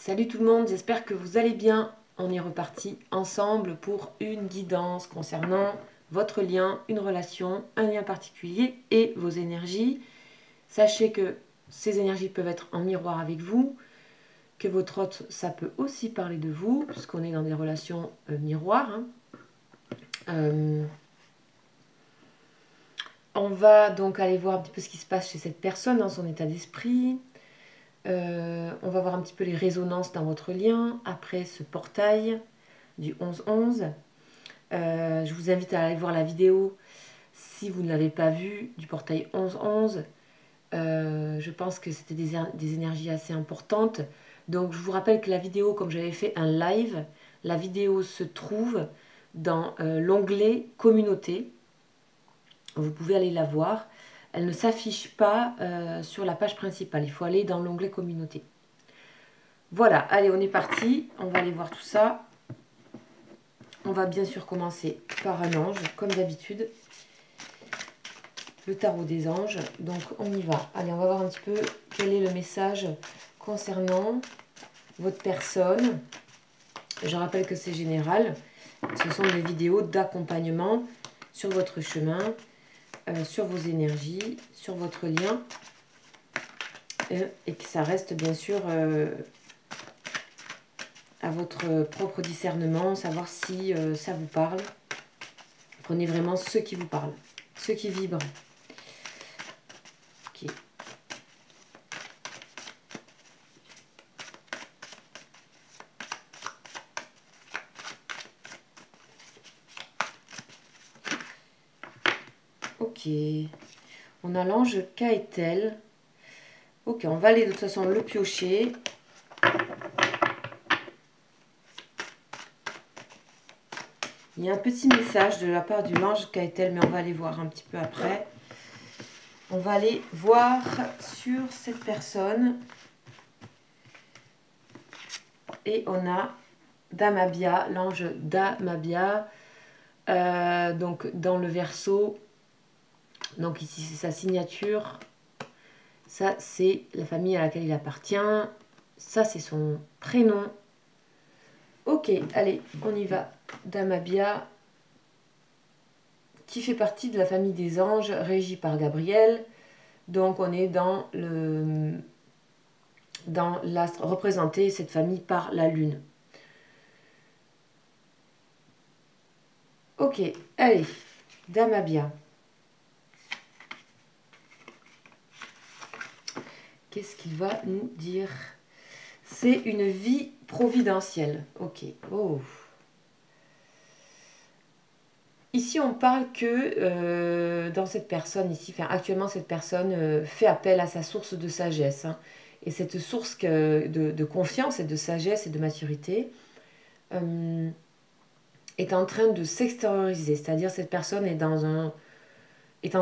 Salut tout le monde, j'espère que vous allez bien. On est reparti ensemble pour une guidance concernant votre lien, une relation, un lien particulier et vos énergies. Sachez que ces énergies peuvent être en miroir avec vous, que votre hôte, ça peut aussi parler de vous, puisqu'on est dans des relations miroirs. On va donc aller voir un petit peu ce qui se passe chez cette personne dans son état d'esprit. On va voir un petit peu les résonances dans votre lien après ce portail du 11-11. Je vous invite à aller voir la vidéo si vous ne l'avez pas vue du portail 11-11. Je pense que c'était des énergies assez importantes. Donc je vous rappelle que la vidéo, comme j'avais fait un live, la vidéo se trouve dans l'onglet communauté. Vous pouvez aller la voir. Elle ne s'affiche pas sur la page principale. Il faut aller dans l'onglet communauté. Voilà, allez, on est parti. On va aller voir tout ça. On va bien sûr commencer par un ange, comme d'habitude. Le tarot des anges. Donc, on y va. Allez, on va voir un petit peu quel est le message concernant votre personne. Je rappelle que c'est général. Ce sont des vidéos d'accompagnement sur votre chemin, sur vos énergies, sur votre lien. Et que ça reste bien sûr à votre propre discernement, savoir si ça vous parle. Prenez vraiment ce qui vous parle, ce qui vibre. Ok. Ok. On a l'ange Kaetel. Ok, on va aller de toute façon le piocher. Il y a un petit message de la part du l'ange Kaetel, mais on va aller voir un petit peu après. On va aller voir sur cette personne. Et on a Damabia, l'ange Damabia. Donc dans le Verseau. Donc ici c'est sa signature. Ça c'est la famille à laquelle il appartient. Ça c'est son prénom. Ok, allez, on y va. Damabia, qui fait partie de la famille des anges, régie par Gabriel. Donc on est dans l'astre représenté, cette famille par la lune. Ok, allez, Damabia. Qu'est-ce qu'il va nous dire? C'est une vie providentielle. Ok, oh. Ici, on parle que dans cette personne, ici, enfin, actuellement, cette personne fait appel à sa source de sagesse. Hein, et cette source de confiance et de sagesse et de maturité est en train de s'extérioriser. C'est-à-dire cette personne est en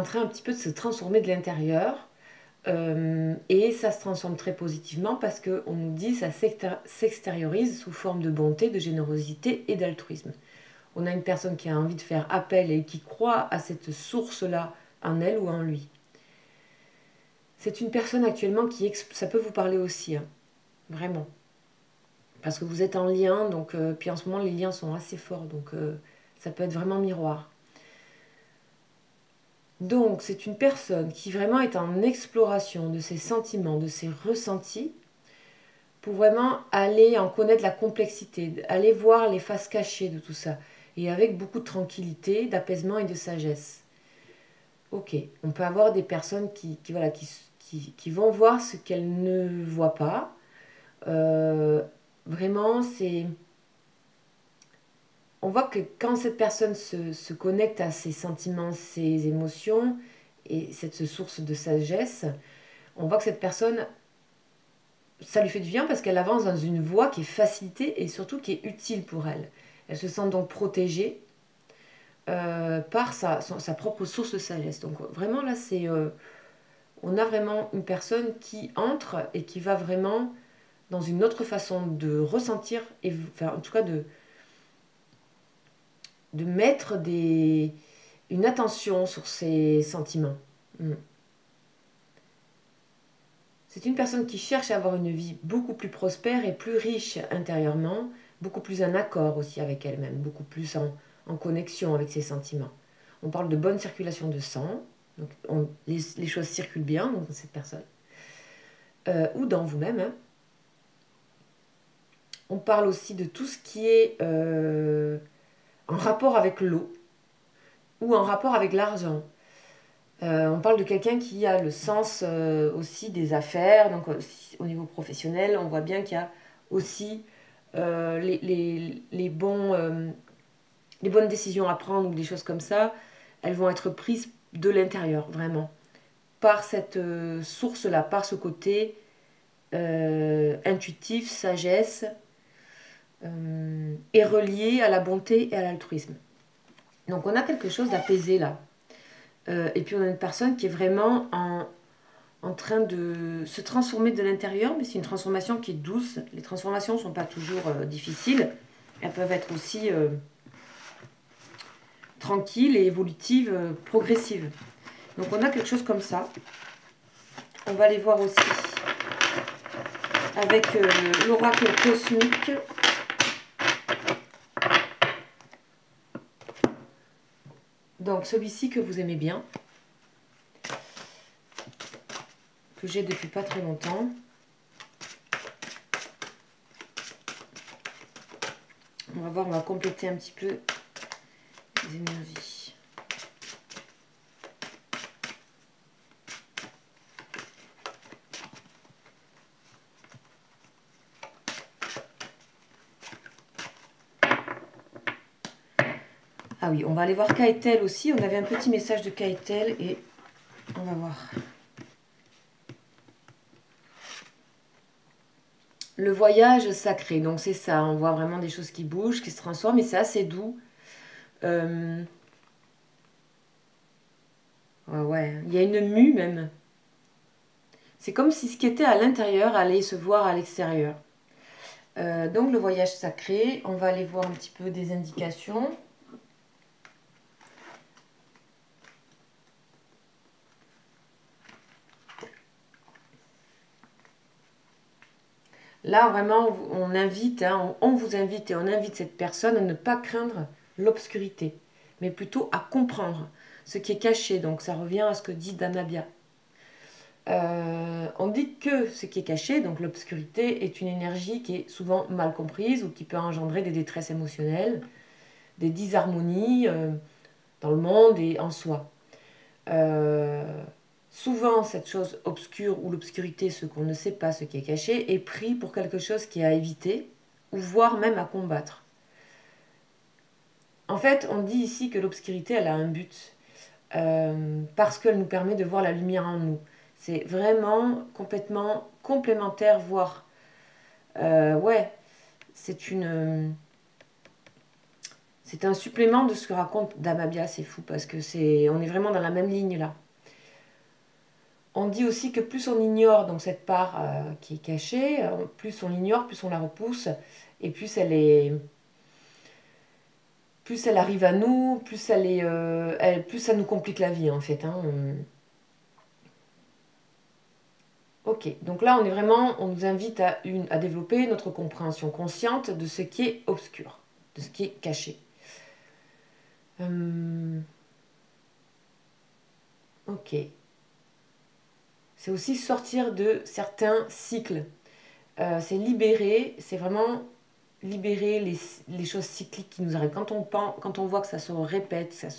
train un petit peu de se transformer de l'intérieur. Et ça se transforme très positivement parce qu'on nous dit que ça s'extériorise sous forme de bonté, de générosité et d'altruisme. On a une personne qui a envie de faire appel et qui croit à cette source-là en elle ou en lui. C'est une personne actuellement ça peut vous parler aussi, hein, vraiment. Parce que vous êtes en lien, donc puis en ce moment les liens sont assez forts, donc ça peut être vraiment miroir. Donc c'est une personne qui vraiment est en exploration de ses sentiments, de ses ressentis, pour vraiment aller en connaître la complexité, aller voir les faces cachées de tout ça, et avec beaucoup de tranquillité, d'apaisement et de sagesse. Ok, on peut avoir des personnes qui vont voir ce qu'elles ne voient pas. Vraiment, on voit que quand cette personne se connecte à ses sentiments, ses émotions, et cette source de sagesse, on voit que cette personne, ça lui fait du bien parce qu'elle avance dans une voie qui est facilitée et surtout qui est utile pour elle. Elle se sent donc protégée par sa propre source de sagesse. Donc vraiment là, on a vraiment une personne qui entre et qui va vraiment dans une autre façon de ressentir, et enfin, en tout cas de mettre une attention sur ses sentiments. C'est une personne qui cherche à avoir une vie beaucoup plus prospère et plus riche intérieurement, beaucoup plus en accord aussi avec elle-même, beaucoup plus en connexion avec ses sentiments. On parle de bonne circulation de sang, donc les choses circulent bien dans cette personne, ou dans vous-même, hein. On parle aussi de tout ce qui est en rapport avec l'eau ou en rapport avec l'argent. On parle de quelqu'un qui a le sens aussi des affaires, donc au niveau professionnel, on voit bien qu'il y a aussi les bonnes décisions à prendre ou des choses comme ça, elles vont être prises de l'intérieur, vraiment, par cette source-là, par ce côté intuitif, sagesse, et relié à la bonté et à l'altruisme. Donc on a quelque chose d'apaisé là. Et puis on a une personne qui est vraiment en train de se transformer de l'intérieur, mais c'est une transformation qui est douce. Les transformations ne sont pas toujours difficiles. Elles peuvent être aussi tranquilles et évolutives, progressives. Donc on a quelque chose comme ça. On va les voir aussi avec l'oracle cosmique. Donc celui-ci que vous aimez bien, que j'ai depuis pas très longtemps. On va voir, on va compléter un petit peu les énergies. Ah oui, on va aller voir Kaetel aussi. On avait un petit message de Kaetel et on va voir. Le voyage sacré, donc c'est ça. On voit vraiment des choses qui bougent, qui se transforment et c'est assez doux. Ouais, il y a une mue même. C'est comme si ce qui était à l'intérieur allait se voir à l'extérieur. Donc le voyage sacré, on va aller voir un petit peu des indications. Là, vraiment, on invite, hein, on vous invite et on invite cette personne à ne pas craindre l'obscurité, mais plutôt à comprendre ce qui est caché. Donc, ça revient à ce que dit Damabia. On dit que ce qui est caché, donc l'obscurité, est une énergie qui est souvent mal comprise ou qui peut engendrer des détresses émotionnelles, des disharmonies dans le monde et en soi. Souvent, cette chose obscure ou l'obscurité, ce qu'on ne sait pas, ce qui est caché, est pris pour quelque chose qui est à éviter, ou voire même à combattre. En fait, on dit ici que l'obscurité, elle a un but, parce qu'elle nous permet de voir la lumière en nous. C'est vraiment complètement complémentaire, voire... ouais, c'est une... c'est un supplément de ce que raconte Damabia, c'est fou, parce que on est vraiment dans la même ligne là. On dit aussi que plus on ignore donc cette part qui est cachée, plus on l'ignore, plus on la repousse, et plus elle arrive à nous, plus plus ça nous complique la vie en fait, hein. Ok, donc là on nous invite à développer notre compréhension consciente de ce qui est obscur, de ce qui est caché. Ok. C'est aussi sortir de certains cycles. C'est libérer, c'est vraiment libérer les choses cycliques qui nous arrivent. Quand on voit que ça se répète, c'est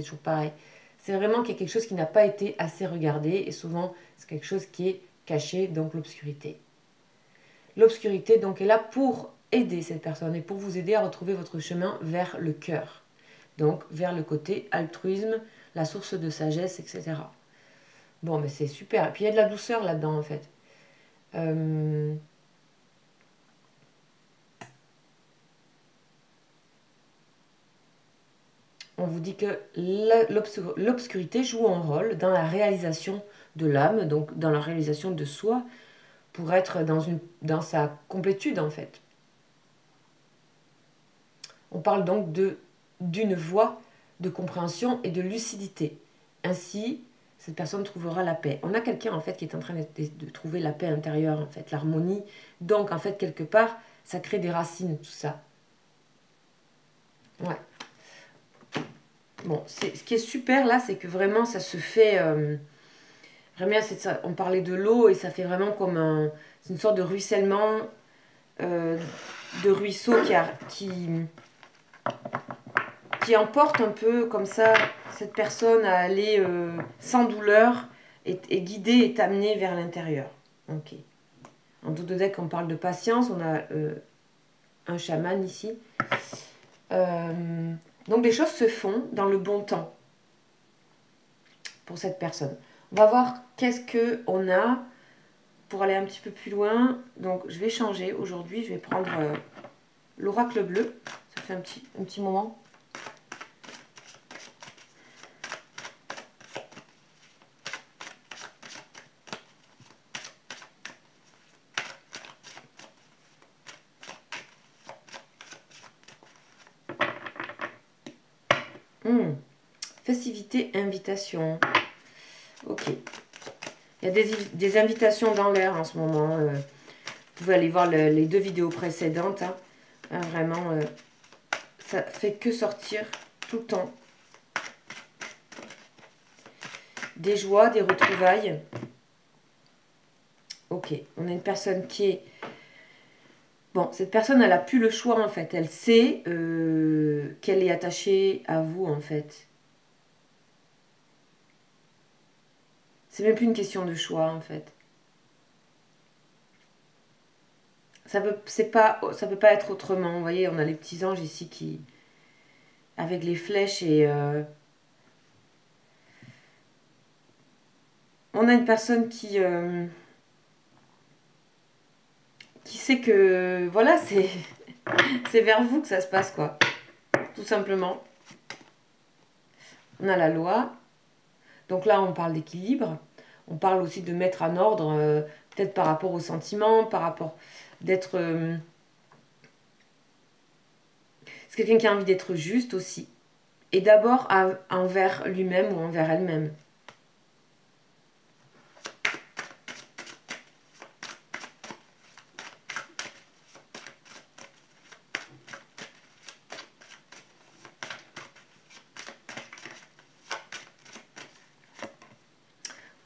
toujours pareil. C'est vraiment qu'il y a quelque chose qui n'a pas été assez regardé et souvent c'est quelque chose qui est caché, donc l'obscurité. L'obscurité donc est là pour aider cette personne et pour vous aider à retrouver votre chemin vers le cœur. Donc vers le côté altruisme, la source de sagesse, etc. Bon, mais c'est super. Et puis il y a de la douceur là-dedans en fait. On vous dit que l'obscurité joue un rôle dans la réalisation de l'âme, donc dans la réalisation de soi, pour être dans sa complétude en fait. On parle donc d'une voie de compréhension et de lucidité. Ainsi, cette personne trouvera la paix. On a quelqu'un en fait qui est en train de trouver la paix intérieure, en fait, l'harmonie. Donc en fait, quelque part, ça crée des racines, tout ça. Ouais. Bon, ce qui est super là, c'est que vraiment ça se fait... vraiment, on parlait de l'eau et ça fait vraiment comme c'est une sorte de ruissellement, de ruisseau qui emporte un peu comme ça cette personne à aller sans douleur et guider et t'amener vers l'intérieur. Ok. En dos de deck, on parle de patience. On a un chaman ici. Donc les choses se font dans le bon temps pour cette personne. On va voir qu'est-ce qu'on a pour aller un petit peu plus loin. Donc je vais changer aujourd'hui. Je vais prendre l'oracle bleu. Ça fait un petit moment. Festivité, invitation. Ok. Il y a des invitations dans l'air en ce moment. Vous pouvez aller voir les 2 vidéos précédentes. Hein. Vraiment, ça fait que sortir tout le temps. Des joies, des retrouvailles. Ok, on a une personne qui est... Bon, cette personne, elle n'a plus le choix en fait. Elle sait qu'elle est attachée à vous en fait. C'est même plus une question de choix en fait. Ça peut pas être autrement. Vous voyez, on a les petits anges ici qui... avec les flèches et... on a une personne qui sait que... Voilà, c'est vers vous que ça se passe, quoi. Tout simplement. On a la loi. Donc là, on parle d'équilibre. On parle aussi de mettre en ordre, peut-être par rapport aux sentiments, par rapport d'être... c'est quelqu'un qui a envie d'être juste aussi. Et d'abord envers lui-même ou envers elle-même.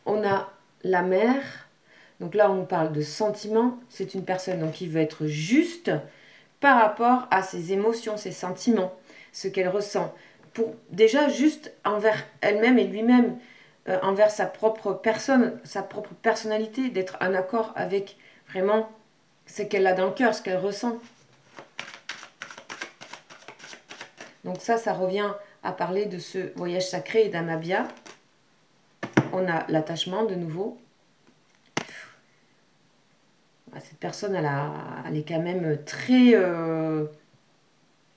On a la mère. Donc là, on nous parle de sentiments. C'est une personne donc, qui veut être juste par rapport à ses émotions, ses sentiments, ce qu'elle ressent. Pour déjà juste envers elle-même et lui-même, envers sa propre personne, sa propre personnalité, d'être en accord avec vraiment ce qu'elle a dans le cœur, ce qu'elle ressent. Donc ça revient à parler de ce voyage sacré d'Amabia. On a l'attachement de nouveau. Cette personne, elle est quand même très...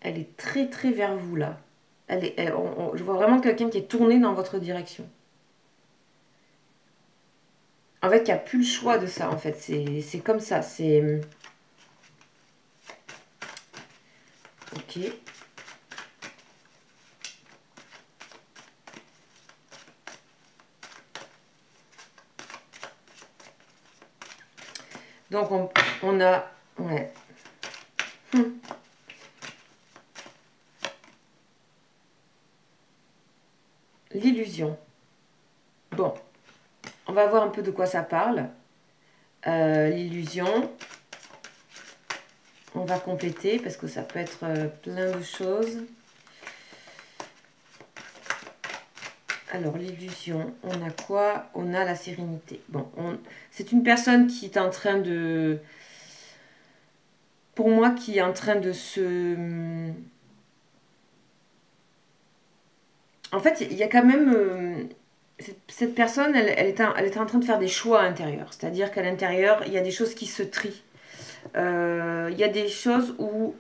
elle est très très vers vous là. Je vois vraiment quelqu'un qui est tourné dans votre direction. En fait, il n'y a plus le choix de ça, en fait. C'est comme ça. C'est... Ok. Donc, on a... Ouais. L'illusion. Bon. On va voir un peu de quoi ça parle. L'illusion. On va compléter parce que ça peut être plein de choses. Alors, l'illusion, on a quoi? On a la sérénité. Bon, c'est une personne qui est en train de... Pour moi, qui est en train de se... En fait, il y a quand même... cette personne, elle est en train de faire des choix intérieurs. C'est-à-dire qu'à l'intérieur, il y a des choses qui se trient. Il y a des choses où...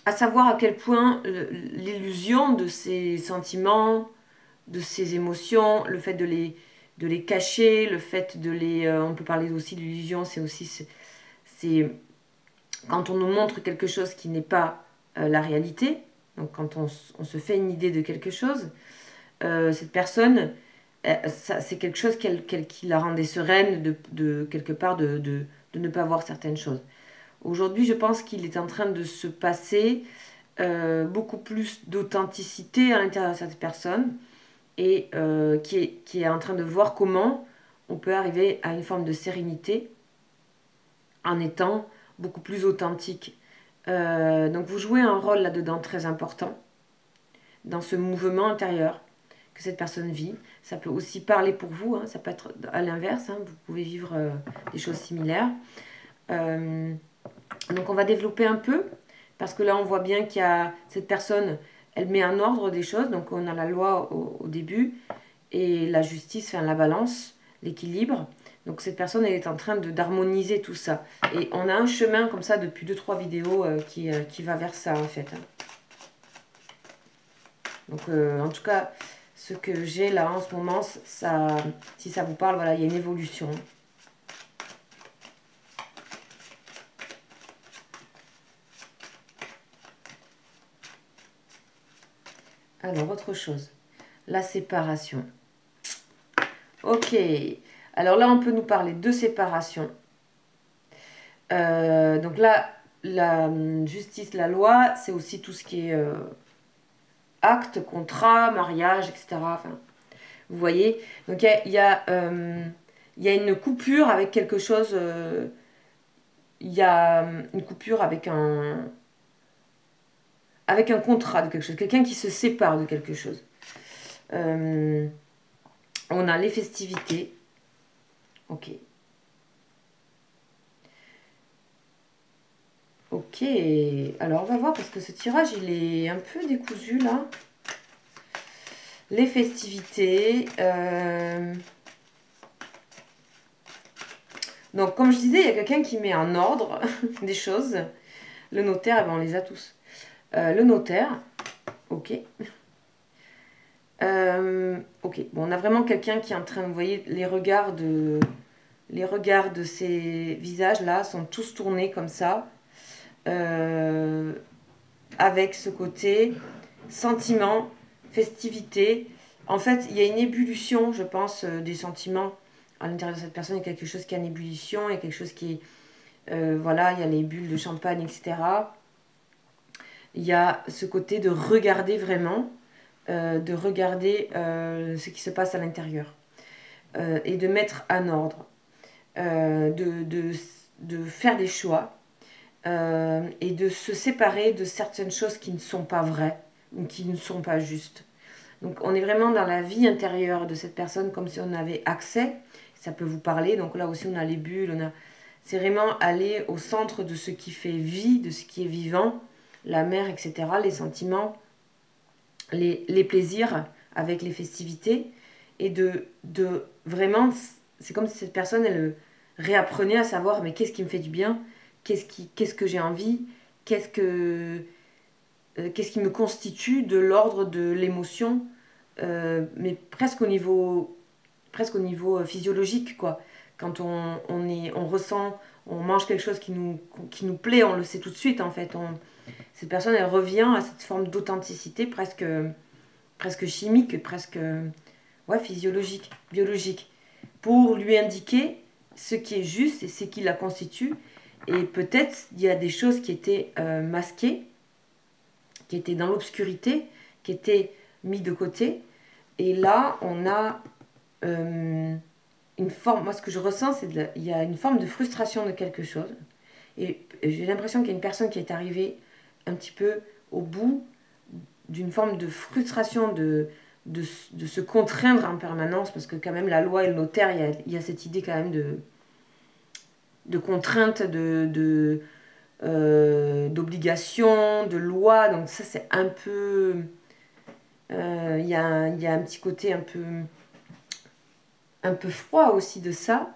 à savoir à quel point l'illusion de ses sentiments, de ses émotions, le fait de les cacher, le fait de les... on peut parler aussi de l'illusion, c'est aussi... c'est quand on nous montre quelque chose qui n'est pas la réalité. Donc quand on se fait une idée de quelque chose, cette personne, c'est quelque chose qui la rendait sereine de quelque part de ne pas voir certaines choses. Aujourd'hui, je pense qu'il est en train de se passer beaucoup plus d'authenticité à l'intérieur de cette personne et qui est en train de voir comment on peut arriver à une forme de sérénité en étant beaucoup plus authentique. Donc vous jouez un rôle là-dedans très important dans ce mouvement intérieur que cette personne vit. Ça peut aussi parler pour vous, hein, ça peut être à l'inverse, hein, vous pouvez vivre des choses similaires. Donc on va développer un peu, parce que là on voit bien qu'il y a cette personne, elle met en ordre des choses, donc on a la loi au début, et la justice, enfin la balance, l'équilibre. Donc cette personne, elle est en train d'harmoniser tout ça. Et on a un chemin comme ça depuis 2-3 vidéos qui va vers ça en fait. Donc en tout cas, ce que j'ai là en ce moment, ça, si ça vous parle, voilà, il y a une évolution. Alors, autre chose. La séparation. Ok. Alors là, on peut nous parler de séparation. Donc là, la justice, la loi, c'est aussi tout ce qui est acte, contrat, mariage, etc. Enfin, vous voyez. Donc il y a une coupure avec quelque chose. Il y a une coupure avec un contrat de quelque chose. Quelqu'un qui se sépare de quelque chose. On a les festivités. Ok. Ok. Alors, on va voir parce que ce tirage, il est un peu décousu, là. Les festivités. Donc, comme je disais, il y a quelqu'un qui met en ordre des choses. Le notaire, eh ben, on les a tous. Le notaire. Ok. Ok. Bon, on a vraiment quelqu'un qui est en train de... Vous voyez, les regards de ces visages-là sont tous tournés comme ça. Avec ce côté sentiment, festivité. En fait, il y a une ébullition, je pense, des sentiments à l'intérieur de cette personne. Il y a quelque chose qui est en ébullition, il y a quelque chose qui est... voilà, il y a les bulles de champagne, etc. Il y a ce côté de regarder vraiment, de regarder ce qui se passe à l'intérieur. Et de mettre en ordre. De faire des choix. Et de se séparer de certaines choses qui ne sont pas vraies ou qui ne sont pas justes. Donc on est vraiment dans la vie intérieure de cette personne comme si on avait accès, ça peut vous parler, donc là aussi on a les bulles, c'est vraiment aller au centre de ce qui fait vie, de ce qui est vivant, la mer, etc., les sentiments, les plaisirs avec les festivités, et de vraiment, c'est comme si cette personne, elle réapprenait à savoir, mais qu'est-ce qui me fait du bien, qu'est-ce que j'ai envie, qu'est-ce qui me constitue de l'ordre de l'émotion, mais presque au niveau physiologique, quoi. Quand on ressent, on mange quelque chose qui nous plaît, on le sait tout de suite, en fait. Cette personne, elle revient à cette forme d'authenticité presque chimique, presque ouais, physiologique, biologique, pour lui indiquer ce qui est juste et ce qui la constitue. Et peut-être il y a des choses qui étaient masquées, qui étaient dans l'obscurité, qui étaient mises de côté. Et là, on a une forme, moi ce que je ressens, il y a une forme de frustration de quelque chose. Et j'ai l'impression qu'il y a une personne qui est arrivée un petit peu au bout d'une forme de frustration de se contraindre en permanence, parce que quand même la loi et le notaire, il y a cette idée quand même de contrainte, d'obligation, de loi, donc ça c'est un peu... Il y a un petit côté un peu froid aussi de ça,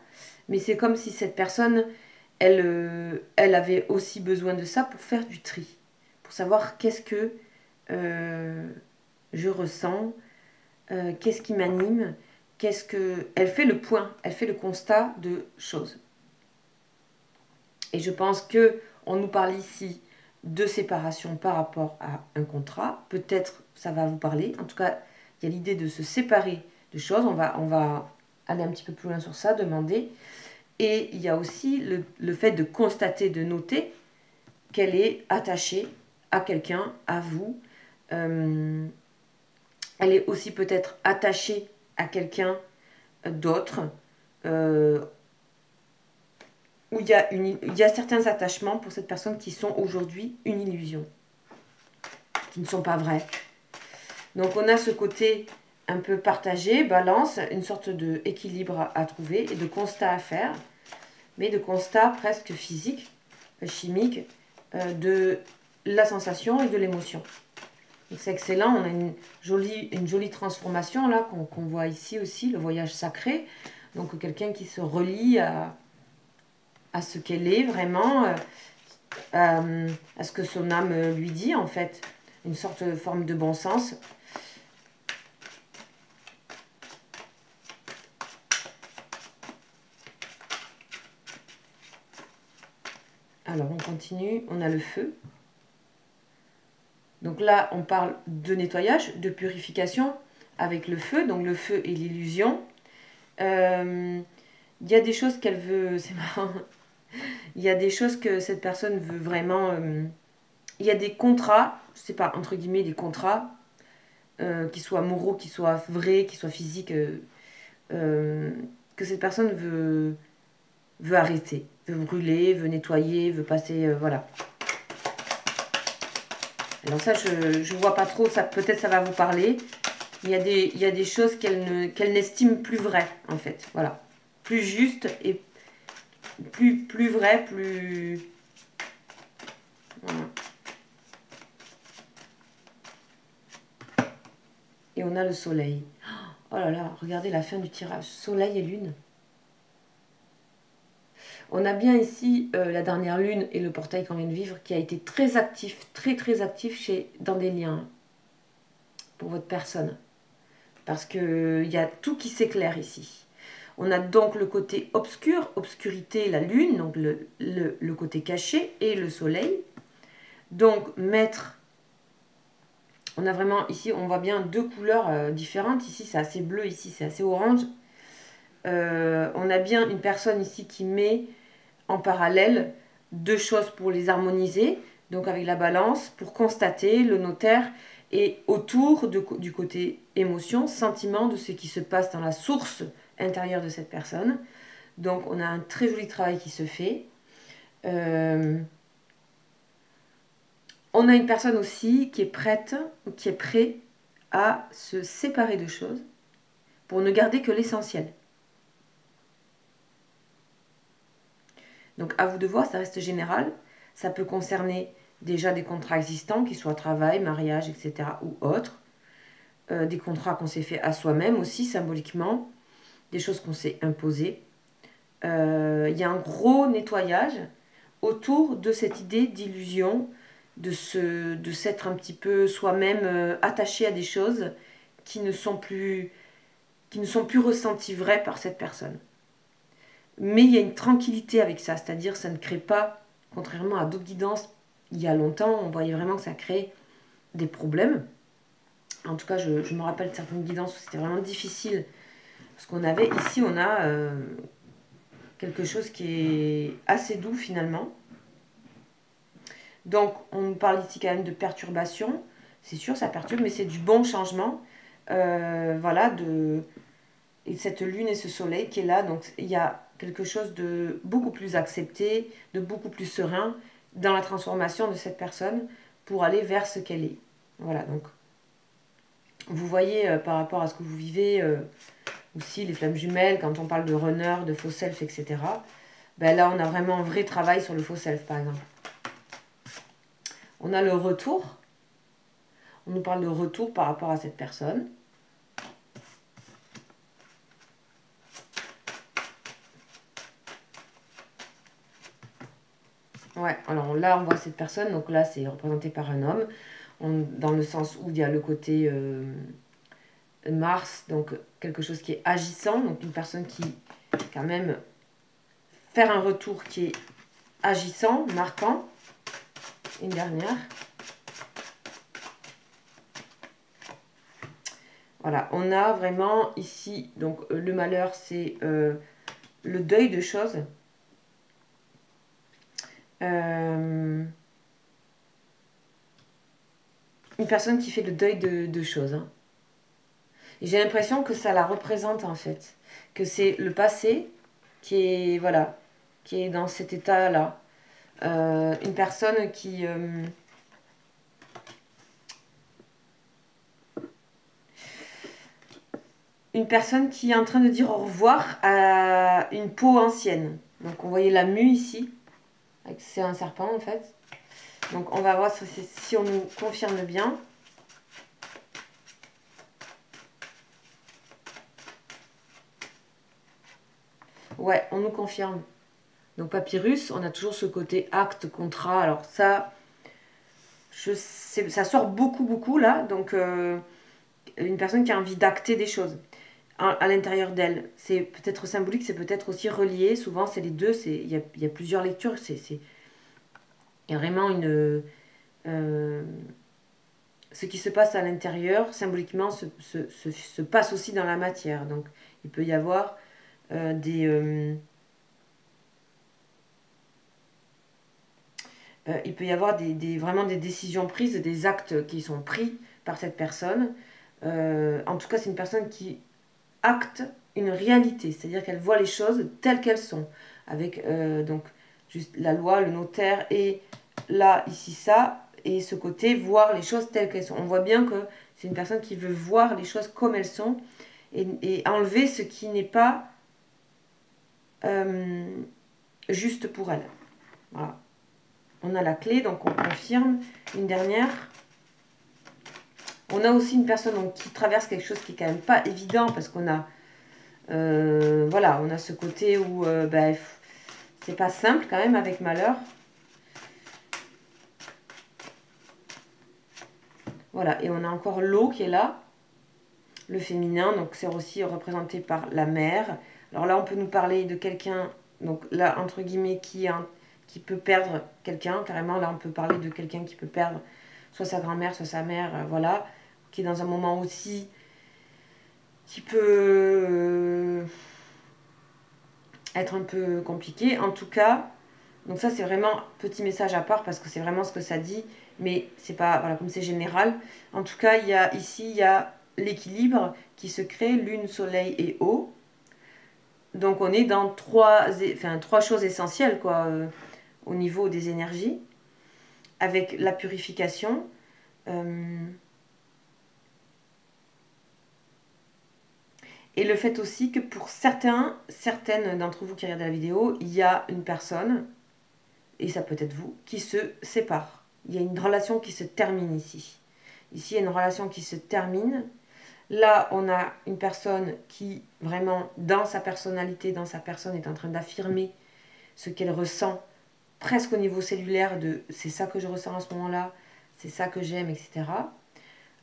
mais c'est comme si cette personne, elle avait aussi besoin de ça pour faire du tri, pour savoir qu'est-ce que je ressens, qu'est-ce qui m'anime, elle fait le point, elle fait le constat de choses. Et je pense que on nous parle ici de séparation par rapport à un contrat. Peut-être ça va vous parler. En tout cas, il y a l'idée de se séparer de choses. On va aller un petit peu plus loin sur ça, demander. Et il y a aussi le fait de constater, de noter qu'elle est attachée à quelqu'un, à vous. Elle est aussi peut-être attachée à quelqu'un d'autre. Où il y a certains attachements pour cette personne qui sont aujourd'hui une illusion, qui ne sont pas vrais. Donc on a ce côté un peu partagé, balance, une sorte d'équilibre à trouver et de constat à faire, mais de constat presque physique, chimique, de la sensation et de l'émotion. C'est excellent, on a une jolie transformation là qu'on voit ici aussi, le voyage sacré. Donc quelqu'un qui se relie à ce qu'elle est vraiment, à ce que son âme lui dit en fait, une sorte de forme de bon sens. Alors on continue, on a le feu. Donc là on parle de nettoyage, de purification avec le feu, donc le feu et l'illusion. Il y a des choses qu'elle veut, c'est marrant, il y a des choses que cette personne veut vraiment, il y a des contrats, je sais pas, entre guillemets des contrats, qui soient moraux, qui soient vrais, qui soient physiques, que cette personne veut arrêter, veut brûler, veut nettoyer, veut passer, voilà. Alors ça, je vois pas trop, peut-être ça va vous parler. Il y a des choses qu'elle n'estime plus vraies, en fait, voilà. Plus justes et plus vraies, plus... Voilà. Et on a le soleil. Oh là là, regardez la fin du tirage. Soleil et lune. On a bien ici la dernière lune et le portail qu'on vient de vivre qui a été très actif, très actif dans des liens pour votre personne. Parce qu'il y a tout qui s'éclaire ici. On a donc le côté obscur, obscurité, la lune, donc le côté caché et le soleil. Donc on a vraiment ici, on voit bien deux couleurs différentes. Ici c'est assez bleu, ici c'est assez orange. On a bien une personne ici qui met en parallèle deux choses pour les harmoniser, donc avec la balance, pour constater le notaire, et autour du côté émotion, sentiment de ce qui se passe dans la source intérieure de cette personne. Donc on a un très joli travail qui se fait. On a une personne aussi qui est prête, ou qui est prêt à se séparer de choses pour ne garder que l'essentiel. Donc à vous de voir, ça reste général. Ça peut concerner déjà des contrats existants, qu'ils soient travail, mariage, etc. ou autres. Des contrats qu'on s'est fait à soi-même aussi, symboliquement. Des choses qu'on s'est imposées. Il y a un gros nettoyage autour de cette idée d'illusion, de s'être un petit peu soi-même attaché à des choses qui ne sont plus ressenties vraies par cette personne. Mais il y a une tranquillité avec ça, c'est-à-dire ça ne crée pas, contrairement à d'autres guidances, il y a longtemps, on voyait vraiment que ça crée des problèmes. En tout cas, je me rappelle de certaines guidances où c'était vraiment difficile. Parce qu'on avait, ici, on a quelque chose qui est assez doux finalement. Donc, on nous parle ici quand même de perturbation. C'est sûr, ça perturbe, mais c'est du bon changement. Voilà, et cette lune et ce soleil qui est là. Donc, il y a quelque chose de beaucoup plus accepté, de beaucoup plus serein dans la transformation de cette personne pour aller vers ce qu'elle est. Voilà, donc, vous voyez par rapport à ce que vous vivez, aussi les flammes jumelles, quand on parle de runner, de faux self, etc. Ben là, on a vraiment un vrai travail sur le faux self, par exemple. On a le retour. On nous parle de retour par rapport à cette personne. Ouais, alors là, on voit cette personne. Donc là, c'est représenté par un homme. Dans le sens où il y a le côté Mars, donc quelque chose qui est agissant. Donc une personne qui, quand même, faire un retour qui est agissant, marquant. une dernière. Voilà, on a vraiment ici, donc le malheur, c'est le deuil de choses. Une personne qui fait le deuil de choses. Hein. Et j'ai l'impression que ça la représente en fait. Que c'est le passé qui est, voilà, qui est dans cet état-là. Une personne qui... une personne qui est en train de dire au revoir à une peau ancienne. Donc on voyait la mue ici. C'est un serpent en fait. Donc on va voir si on nous confirme bien. Ouais, on nous confirme. Donc papyrus, on a toujours ce côté acte, contrat. Alors ça, ça sort beaucoup là. Donc une personne qui a envie d'acter des choses à l'intérieur d'elle. C'est peut-être symbolique, c'est peut-être aussi relié. Souvent c'est les deux. Il y a plusieurs lectures. Il y a vraiment une... ce qui se passe à l'intérieur, symboliquement, se passe aussi dans la matière. Donc il peut y avoir il peut y avoir vraiment des décisions prises, des actes qui sont pris par cette personne. En tout cas, c'est une personne qui acte une réalité, c'est-à-dire qu'elle voit les choses telles qu'elles sont, avec donc juste la loi, le notaire, et là, ici, ça, et ce côté, voir les choses telles qu'elles sont. On voit bien que c'est une personne qui veut voir les choses comme elles sont, et enlever ce qui n'est pas juste pour elle. Voilà. On a la clé, donc on confirme. Une dernière. On a aussi une personne donc, qui traverse quelque chose qui est quand même pas évident parce qu'on a, voilà, on a ce côté où c'est pas simple quand même avec malheur. Voilà, et on a encore l'eau qui est là, le féminin, donc c'est aussi représenté par la mère. Alors là, on peut nous parler de quelqu'un, donc là, entre guillemets, qui peut perdre quelqu'un, carrément, là, on peut parler de quelqu'un qui peut perdre soit sa grand-mère, soit sa mère, voilà, qui est dans un moment aussi qui peut être un peu compliqué. En tout cas, donc ça, c'est vraiment petit message à part parce que c'est vraiment ce que ça dit, mais c'est pas, voilà, comme c'est général. En tout cas, ici, il y a l'équilibre qui se crée, lune, soleil et eau. Donc on est dans trois choses essentielles, quoi, au niveau des énergies, avec la purification. Et le fait aussi que pour certaines d'entre vous qui regardent la vidéo, il y a une personne, et ça peut être vous, qui se sépare. Il y a une relation qui se termine ici. Ici, il y a une relation qui se termine. Là, on a une personne qui, vraiment, dans sa personnalité, dans sa personne, est en train d'affirmer ce qu'elle ressent, presque au niveau cellulaire, de c'est ça que je ressens à ce moment-là, c'est ça que j'aime, etc.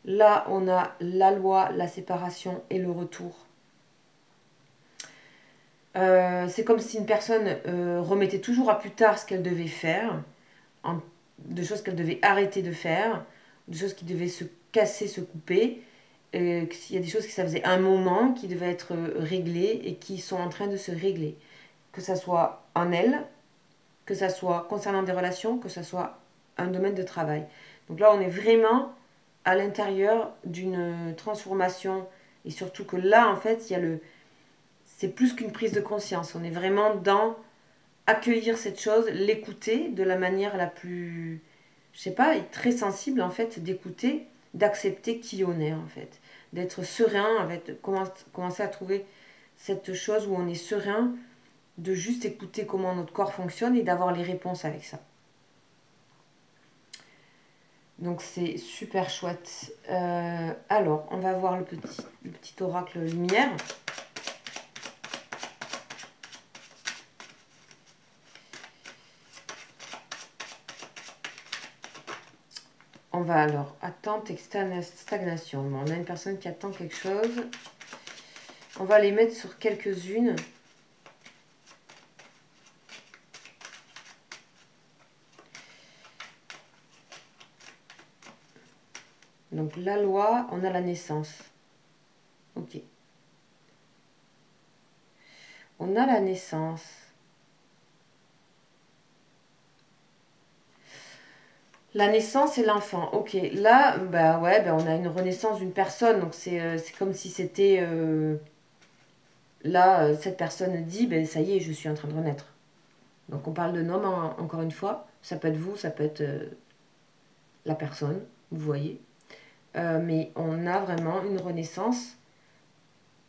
Là, on a la loi, la séparation et le retour. C'est comme si une personne remettait toujours à plus tard ce qu'elle devait faire, de choses qu'elle devait arrêter de faire, de choses qui devaient se casser, se couper. Il y a des choses qui ça faisait un moment qui devaient être réglées et qui sont en train de se régler. Que ça soit en elle, que ça soit concernant des relations, que ça soit un domaine de travail. Donc là, on est vraiment à l'intérieur d'une transformation et surtout que là, en fait, c'est plus qu'une prise de conscience. On est vraiment dans accueillir cette chose, l'écouter de la manière la plus, je sais pas, très sensible en fait, d'écouter, d'accepter qui on est en fait, d'être serein, en fait, commencer à trouver cette chose où on est serein, de juste écouter comment notre corps fonctionne et d'avoir les réponses avec ça. Donc c'est super chouette. Alors, on va voir le petit oracle lumière. On va alors, attente, stagnation. Bon, on a une personne qui attend quelque chose. On va les mettre sur quelques-unes. Donc la loi, on a la naissance. Ok. On a la naissance. La naissance et l'enfant. Ok, là, bah ouais, bah on a une renaissance d'une personne. Donc c'est comme si c'était... là, cette personne dit, ben ça y est, je suis en train de renaître. Donc on parle de homme, encore une fois. Ça peut être vous, ça peut être la personne, vous voyez. Mais on a vraiment une renaissance.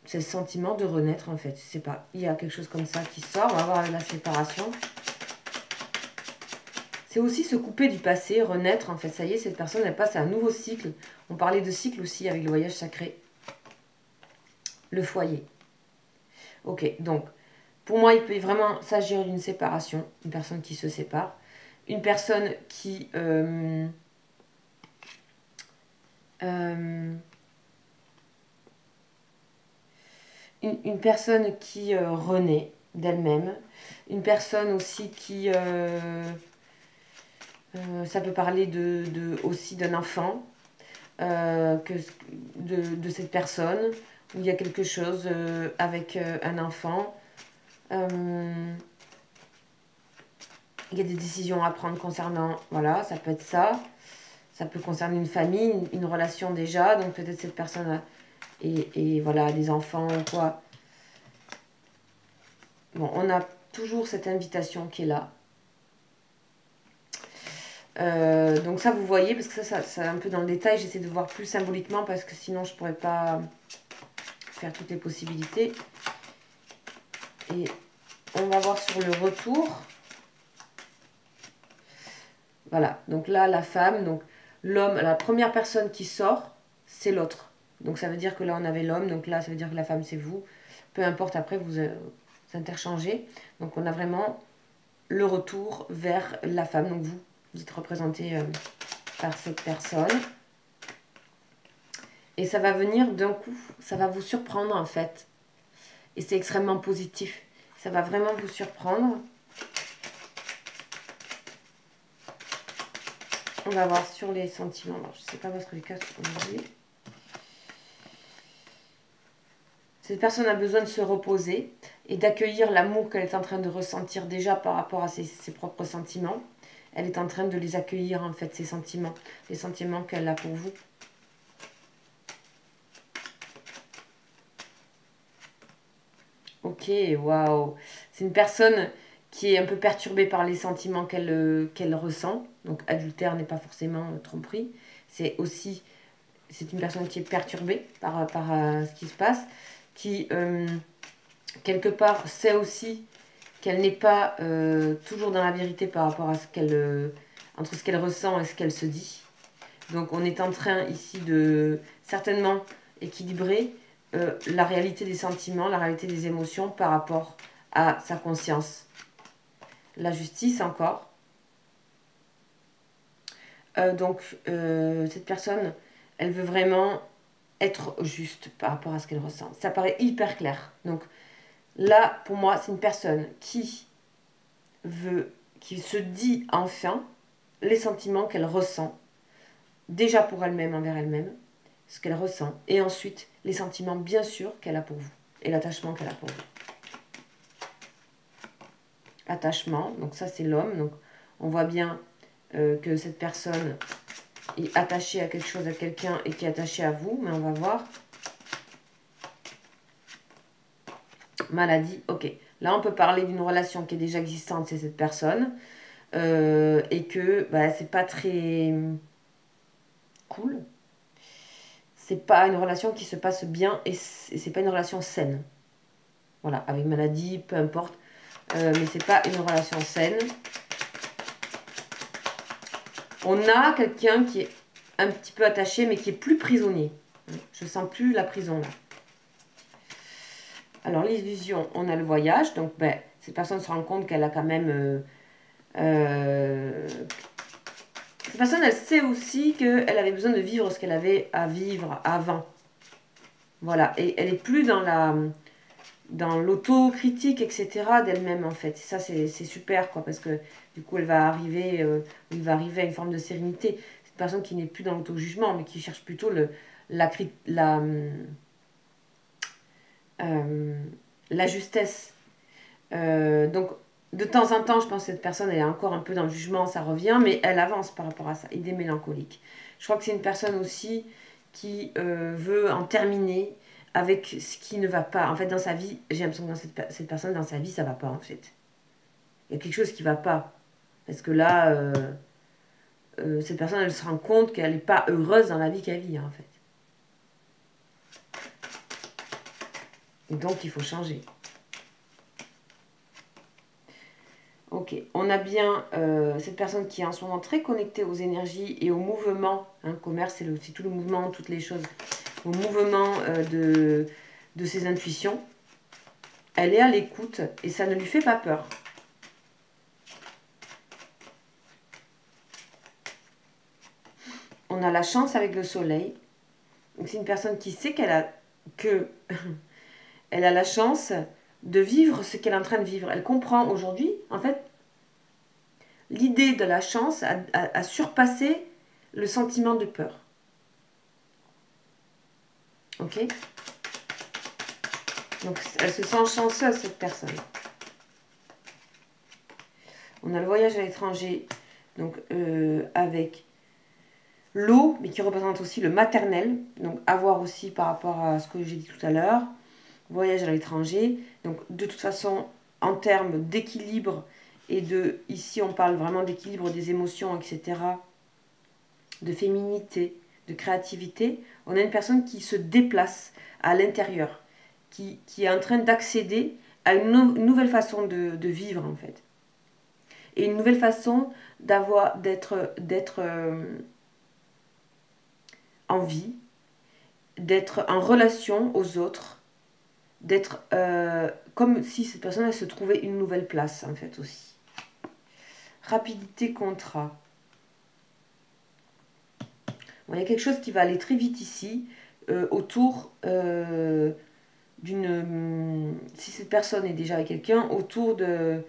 C'est le sentiment de renaître en fait. Je sais pas, il y a quelque chose comme ça qui sort. On va voir la séparation. C'est aussi se couper du passé, renaître en fait. Ça y est, cette personne, elle passe à un nouveau cycle. On parlait de cycle aussi avec le voyage sacré. Le foyer. Ok, donc pour moi, il peut vraiment s'agir d'une séparation. Une personne qui se sépare. Une personne qui... une personne qui renaît d'elle-même, une personne aussi qui... ça peut parler aussi d'un enfant, de cette personne, où il y a quelque chose avec un enfant. Il y a des décisions à prendre concernant... Voilà, ça peut être ça. Ça peut concerner une famille, une relation déjà. Donc peut-être cette personne et voilà, des enfants ou quoi. Bon, on a toujours cette invitation qui est là. Donc ça, vous voyez, parce que ça c'est un peu dans le détail. J'essaie de voir plus symboliquement parce que sinon, je ne pourrais pas faire toutes les possibilités. Et on va voir sur le retour. Voilà, donc là, la femme, donc l'homme, la première personne qui sort, c'est l'autre. Donc ça veut dire que là, on avait l'homme, donc là, ça veut dire que la femme, c'est vous. Peu importe, après, vous interchangez. Donc on a vraiment le retour vers la femme. Donc vous êtes représenté par cette personne. Et ça va venir d'un coup, ça va vous surprendre en fait. Et c'est extrêmement positif. Ça va vraiment vous surprendre. On va voir sur les sentiments. Alors, je ne sais pas votre cas aujourd'hui. Cette personne a besoin de se reposer et d'accueillir l'amour qu'elle est en train de ressentir déjà par rapport à ses propres sentiments. Elle est en train de les accueillir en fait, ces sentiments. Les sentiments qu'elle a pour vous. Ok, waouh. C'est une personne qui est un peu perturbée par les sentiments qu'elle ressent. Donc adultère n'est pas forcément tromperie. C'est une personne qui est perturbée par ce qui se passe, qui quelque part sait aussi qu'elle n'est pas toujours dans la vérité par rapport à entre ce qu'elle ressent et ce qu'elle se dit. Donc on est en train ici de certainement équilibrer la réalité des sentiments, la réalité des émotions par rapport à sa conscience. La justice encore. Cette personne, elle veut vraiment être juste par rapport à ce qu'elle ressent. Ça paraît hyper clair. Donc là, pour moi, c'est une personne qui se dit enfin les sentiments qu'elle ressent, déjà pour elle-même, envers elle-même, ce qu'elle ressent, et ensuite les sentiments bien sûr qu'elle a pour vous, et l'attachement qu'elle a pour vous. Attachement, donc ça c'est l'homme, donc on voit bien que cette personne est attachée à quelque chose, à quelqu'un, et qui est attachée à vous, mais on va voir. Maladie, ok. Là on peut parler d'une relation qui est déjà existante, c'est cette personne, et que c'est pas très cool. C'est pas une relation qui se passe bien et c'est pas une relation saine. Voilà, avec maladie, peu importe. Mais c'est pas une relation saine. On a quelqu'un qui est un petit peu attaché, mais qui est plus prisonnier. Je sens plus la prison là. Alors l'illusion, on a le voyage. Donc cette personne se rend compte qu'elle a quand même... cette personne, elle sait aussi qu'elle avait besoin de vivre ce qu'elle avait à vivre avant. Voilà, et elle est plus dans l'autocritique, etc. d'elle-même, en fait. Ça, c'est super, quoi, parce que du coup, il va arriver à une forme de sérénité. une personne qui n'est plus dans l'auto-jugement, mais qui cherche plutôt la justesse. Donc, de temps en temps, je pense que cette personne, elle est encore un peu dans le jugement, ça revient, mais elle avance par rapport à ça. Idée mélancolique. Je crois que c'est une personne aussi qui veut en terminer avec ce qui ne va pas. En fait, dans sa vie, j'ai l'impression que dans cette personne, dans sa vie, ça va pas, en fait. Il y a quelque chose qui va pas. Parce que là, cette personne, elle se rend compte qu'elle n'est pas heureuse dans la vie qu'elle vit, en fait. Et donc, il faut changer. Ok, on a bien cette personne qui est en ce moment très connectée aux énergies et au mouvement. Hein, commerce, c'est aussi tout le mouvement, toutes les choses. Au mouvement de ses intuitions. Elle est à l'écoute et ça ne lui fait pas peur. On a la chance avec le soleil. Donc c'est une personne qui sait elle a la chance de vivre ce qu'elle est en train de vivre. Elle comprend aujourd'hui, en fait, l'idée de la chance a surpassé le sentiment de peur. Ok? Donc elle se sent chanceuse, cette personne. On a le voyage à l'étranger, donc avec l'eau, mais qui représente aussi le maternel. Donc à voir aussi par rapport à ce que j'ai dit tout à l'heure. Voyage à l'étranger. Donc de toute façon, en termes d'équilibre et ici on parle vraiment d'équilibre des émotions, etc. De féminité, de créativité. On a une personne qui se déplace à l'intérieur, qui est en train d'accéder à une nouvelle façon de vivre en fait. Et une nouvelle façon d'être en vie, d'être en relation aux autres, d'être comme si cette personne elle se trouvait une nouvelle place en fait aussi. Rapidité, contrat. Bon, il y a quelque chose qui va aller très vite ici, autour si cette personne est déjà avec quelqu'un, autour de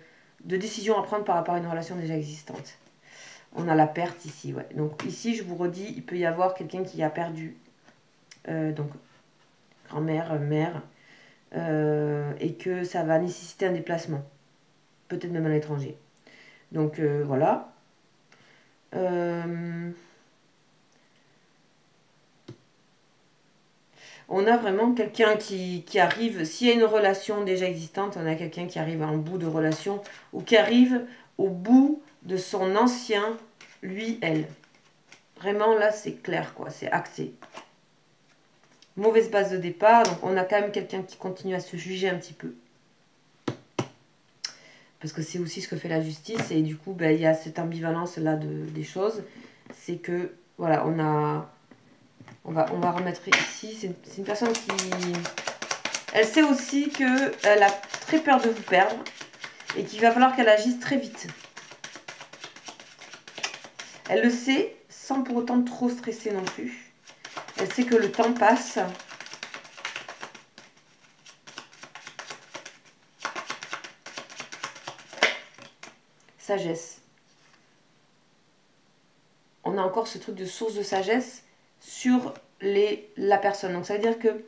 décisions à prendre par rapport à une relation déjà existante. On a la perte ici, ouais. Donc ici, je vous redis, il peut y avoir quelqu'un qui a perdu, donc grand-mère, mère, et que ça va nécessiter un déplacement, peut-être même à l'étranger. Donc voilà. On a vraiment quelqu'un qui arrive, s'il y a une relation déjà existante, on a quelqu'un qui arrive en bout de relation ou qui arrive au bout de son ancien lui, elle. Vraiment là c'est clair quoi, c'est acté. Mauvaise base de départ, donc on a quand même quelqu'un qui continue à se juger un petit peu. Parce que c'est aussi ce que fait la justice et du coup ben, il y a cette ambivalence là des choses. C'est que voilà, on va remettre ici, c'est une personne qui... Elle sait aussi qu'elle a très peur de vous perdre et qu'il va falloir qu'elle agisse très vite. Elle le sait sans pour autant trop stresser non plus. Elle sait que le temps passe. Sagesse. On a encore ce truc de source de sagesse sur la personne. Donc ça veut dire que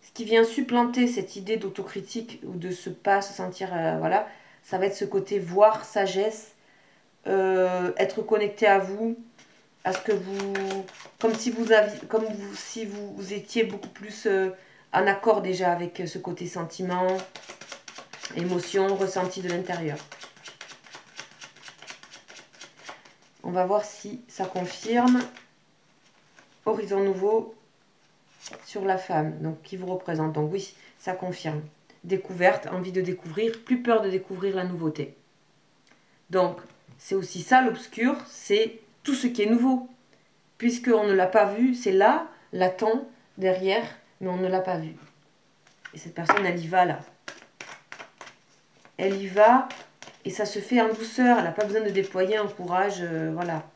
ce qui vient supplanter cette idée d'autocritique ou de pas se sentir, voilà, ça va être ce côté voir, sagesse, être connecté à vous, à ce que vous, comme si vous étiez beaucoup plus en accord déjà avec ce côté sentiment, émotion, ressenti de l'intérieur. On va voir si ça confirme. Horizon nouveau sur la femme, donc qui vous représente. Donc oui, ça confirme. Découverte, envie de découvrir, plus peur de découvrir la nouveauté. Donc, c'est aussi ça l'obscur, c'est tout ce qui est nouveau. Puisqu'on ne l'a pas vu, c'est là, latent, derrière, mais on ne l'a pas vu. Et cette personne, elle y va là. Elle y va, et ça se fait en douceur, elle n'a pas besoin de déployer un courage, voilà.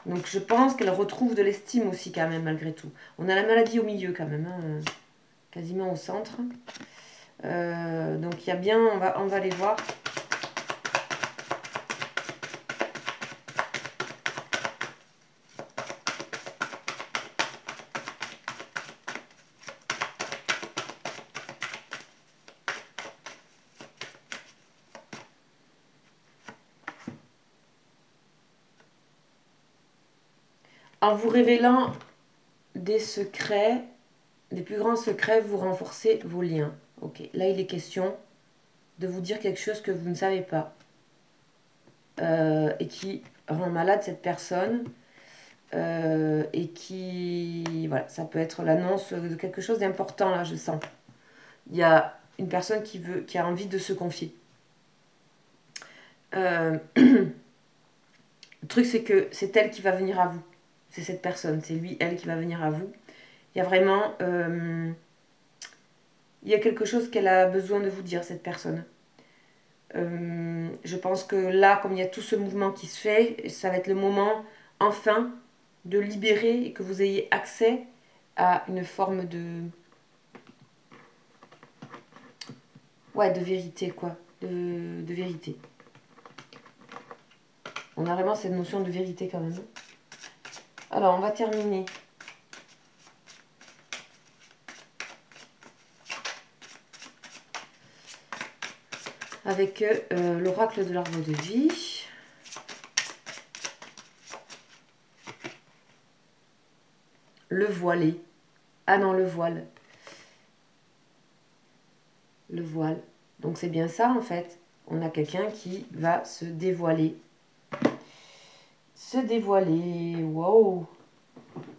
Donc je pense qu'elle retrouve de l'estime aussi quand même, malgré tout. On a la maladie au milieu quand même, hein, quasiment au centre. Donc il y a bien, on va aller voir. En vous révélant des secrets, des plus grands secrets, vous renforcez vos liens. Ok, là il est question de vous dire quelque chose que vous ne savez pas et qui rend malade cette personne et qui, voilà, ça peut être l'annonce de quelque chose d'important là, je sens. Il y a une personne qui a envie de se confier. Le truc c'est que c'est elle qui va venir à vous. C'est cette personne, c'est lui, elle qui va venir à vous. Il y a vraiment, il y a quelque chose qu'elle a besoin de vous dire, cette personne. Je pense que là, comme il y a tout ce mouvement qui se fait, ça va être le moment, enfin, de libérer et que vous ayez accès à une forme de... Ouais, de vérité, quoi. De vérité. On a vraiment cette notion de vérité quand même. Alors, on va terminer. Avec l'oracle de l'arbre de vie. Le voilé. Ah non, le voile. Le voile. Donc c'est bien ça en fait. On a quelqu'un qui va se dévoiler. Se dévoiler. Wow.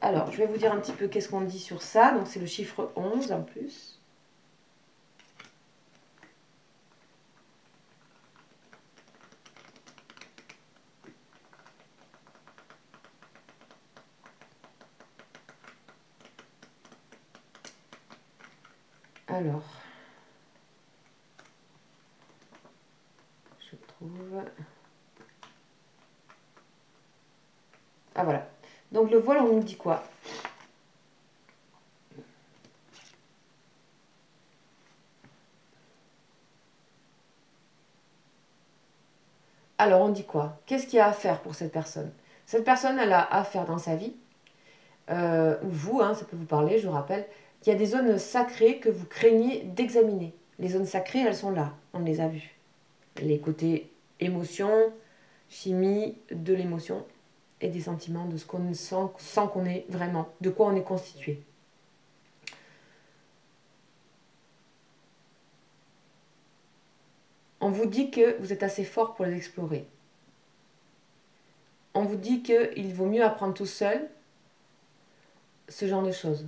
Alors, je vais vous dire un petit peu qu'est-ce qu'on dit sur ça. Donc c'est le chiffre 11 en plus. Alors, je trouve... Ah voilà. Donc le voile, on nous dit quoi? Alors on dit quoi? Qu'est-ce qu'il y a à faire pour cette personne? Cette personne, elle a à faire dans sa vie, ou vous, hein, ça peut vous parler, je vous rappelle, qu'il y a des zones sacrées que vous craignez d'examiner. Les zones sacrées, elles sont là, on les a vues. Les côtés émotion, chimie de l'émotion et des sentiments, de ce qu'on sent qu'on est vraiment, de quoi on est constitué. On vous dit que vous êtes assez fort pour les explorer. On vous dit qu'il vaut mieux apprendre tout seul ce genre de choses.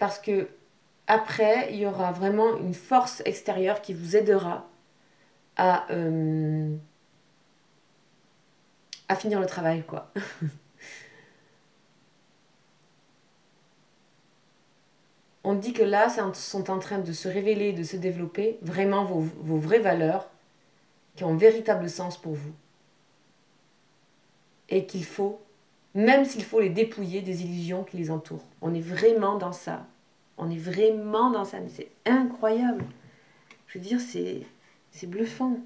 Parce que après, il y aura vraiment une force extérieure qui vous aidera à finir le travail, quoi. On dit que là, sont en train de se révéler, de se développer vraiment vos vraies valeurs qui ont un véritable sens pour vous. Et qu'il faut, même s'il faut les dépouiller des illusions qui les entourent. On est vraiment dans ça. On est vraiment dans ça. Mais c'est incroyable. Je veux dire, c'est bluffant.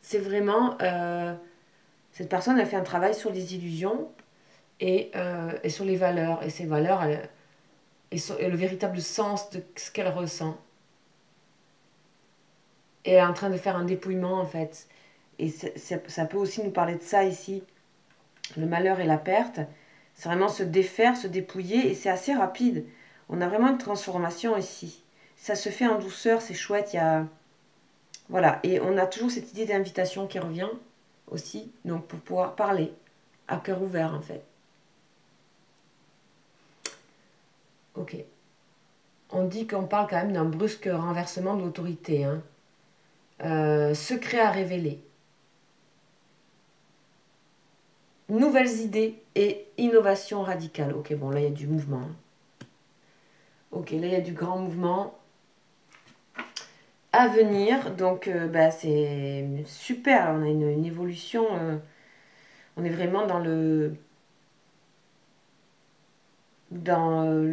C'est vraiment... cette personne a fait un travail sur les illusions et sur les valeurs. Et ces valeurs, et le véritable sens de ce qu'elle ressent. Et elle est en train de faire un dépouillement, en fait. Et ça peut aussi nous parler de ça ici. Le malheur et la perte. C'est vraiment se défaire, se dépouiller. Et c'est assez rapide. On a vraiment une transformation ici. Ça se fait en douceur, c'est chouette. Il y a... Voilà. Et on a toujours cette idée d'invitation qui revient aussi. Donc pour pouvoir parler à cœur ouvert, en fait. Ok. On dit qu'on parle quand même d'un brusque renversement de l'autorité. Hein. Secret à révéler. Nouvelles idées et innovation radicale. Ok, bon, là, il y a du mouvement. Ok, là, il y a du grand mouvement à venir. Donc, bah, c'est super. On a une évolution. On est vraiment dans le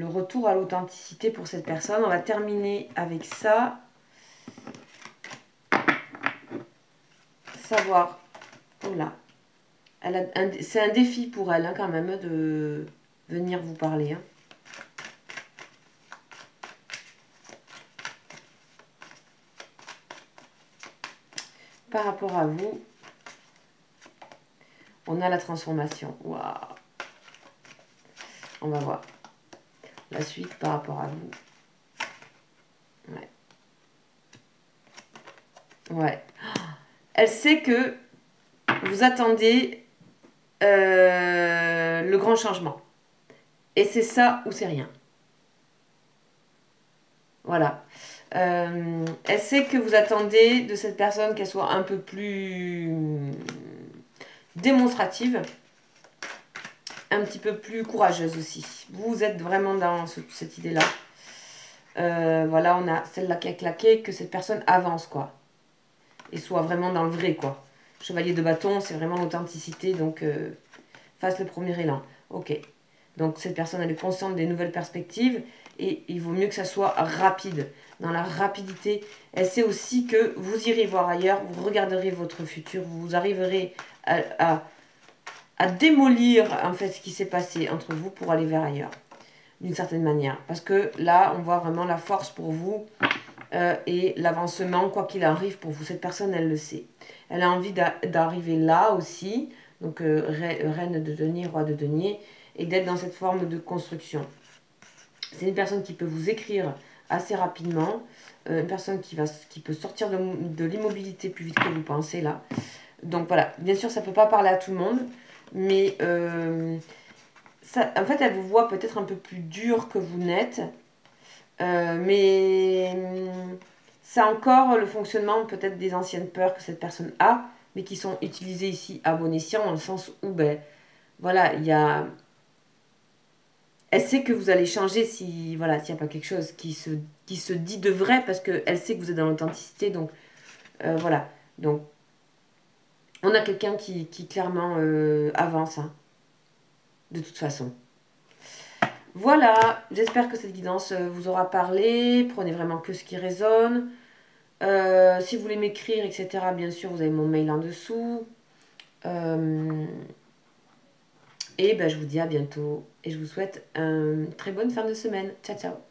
retour à l'authenticité pour cette personne. On va terminer avec ça. Savoir. Voilà. C'est un défi pour elle, hein, quand même, de venir vous parler. Hein. par rapport à vous, on a la transformation. Waouh! On va voir la suite par rapport à vous. Ouais. Ouais. Elle sait que vous attendez le grand changement. Et c'est ça ou c'est rien. Voilà. Elle sait que vous attendez de cette personne qu'elle soit un peu plus démonstrative, un petit peu plus courageuse aussi. Vous êtes vraiment dans cette idée-là. Voilà, on a celle-là qui a claqué, que cette personne avance, quoi. Et soit vraiment dans le vrai, quoi. Chevalier de bâton, c'est vraiment l'authenticité, donc fasse le premier élan. Ok. Donc cette personne, elle est consciente des nouvelles perspectives et il vaut mieux que ça soit rapide. Dans la rapidité, elle sait aussi que vous irez voir ailleurs, vous regarderez votre futur, vous arriverez à démolir en fait ce qui s'est passé entre vous pour aller vers ailleurs, d'une certaine manière. Parce que là, on voit vraiment la force pour vous et l'avancement, quoi qu'il arrive pour vous. Cette personne, elle le sait. Elle a envie d'arriver là aussi, donc reine de denier, roi de denier, et d'être dans cette forme de construction. C'est une personne qui peut vous écrire assez rapidement, une personne qui peut sortir de l'immobilité plus vite que vous pensez là. Donc voilà, bien sûr ça ne peut pas parler à tout le monde, mais ça, en fait elle vous voit peut-être un peu plus dur que vous n'êtes, mais c'est encore le fonctionnement peut-être des anciennes peurs que cette personne a, mais qui sont utilisées ici à bon escient, dans le sens où, ben, voilà, il y a... Elle sait que vous allez changer si voilà, s'il n'y a pas quelque chose qui se dit de vrai, parce qu'elle sait que vous êtes dans l'authenticité, donc voilà. Donc, on a quelqu'un qui clairement avance, hein, de toute façon. Voilà, j'espère que cette guidance vous aura parlé. Prenez vraiment que ce qui résonne. Si vous voulez m'écrire, etc., bien sûr, vous avez mon mail en dessous. Et ben, je vous dis à bientôt. Et je vous souhaite une très bonne fin de semaine. Ciao, ciao.